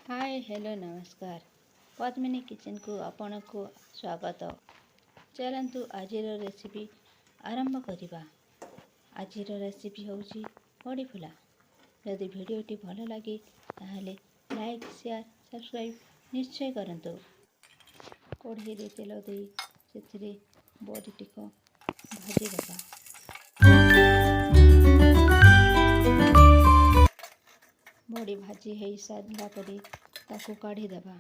Hi hello नमस्कार Padmini kitchen को आपण को स्वागत। चलतु आज रेसिपी आरंभ करवा। आज रेसिपी हूँ बड़ी फुला। जदि भिडटी भल लगे ताहले लाइक शेयर सब्सक्राइब निश्चय करंतु। कढ़ई रे तेल दे से बड़ी टिक भाजी देवा। बड़ी भाजी हो सारा पर ताकू काढ़ी देवा।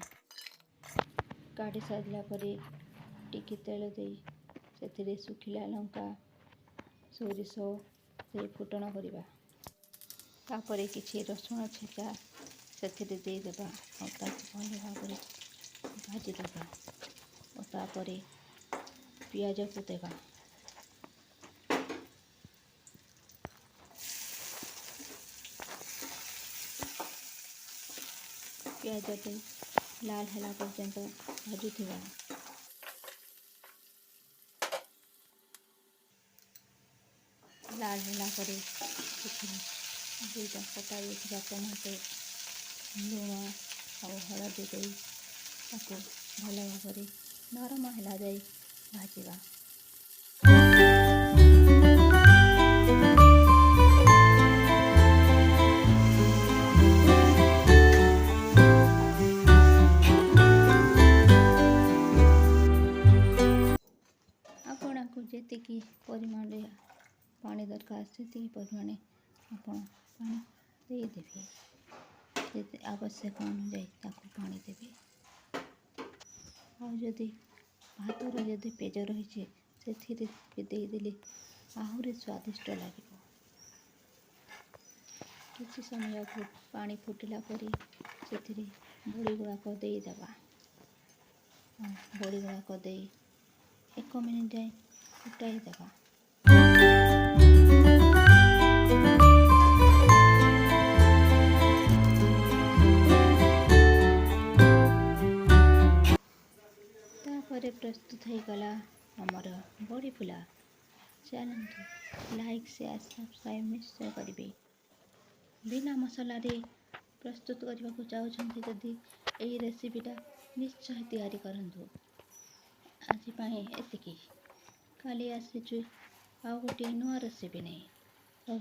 काढ़ी सारा पर टिकी तेल दे से सुखिला लंका सोरिष से फुटण करवा। तापर किसी रसुण छेचा से देदेबा और भल भाव भाजी देवा। और तापर पियाज को देवा। पियाज दे लाल है पर्यंत भाजुवा। लाल है दुईटा कटा जाइए टमाटो लुण और हलदी दे भल भाव नरम है जाए भाजवा। आपण को जी परिमाण पानी दरकार से परिमाण आप देदेवे। आवश्यक अनुजाई पानी देवे। आदि भातर जदि पेज रही से देदेले आहरी स्वादिष्ट लगे। किसी समय पानी फुटिला पर से बड़ी गुड़ाक देदेवा। बड़ी गुड़ाक दे 1 मिनिट जाए फुटाई देवा। तापर प्रस्तुत हो गला आमर बड़ी फुला। चलतु लाइक शेयर सब्सक्राइब निश्चय करेंगे। बिना मसला रे प्रस्तुत करने को चाहते जदि यही रेसिपीटा निश्चय तैयारी करंतु। आज एतिकी काली आसीचु आ गोटे नुआ रेसिपी नहीं।